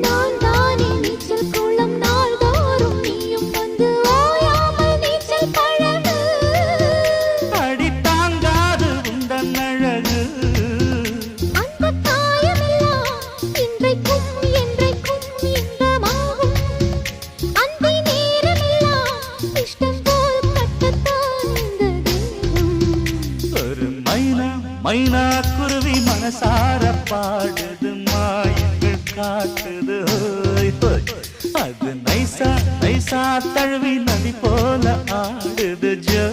நான் தானே நீச்சல் குளம் நாள்தோறும் நீயும் வந்து ஓயாமல் நீச்சல் பழகு. அடி தாங்காது உந்தன் அழகு. அந்த காயமெல்லாம் இன்றைக்கும் என்றைக்கும் இன்பமாகும். அந்த நேரமெல்லாம் இஷ்டம் போல் கட்டத்தான் இந்த தேகம். ஒரு மைனா மைனா குருவி மனசார பாடுது மாயங்கள் காட்டுது ஹோய் ஹோய். அது நைசா நைசா தழுவி நதி போல ஆடுது ஜோ.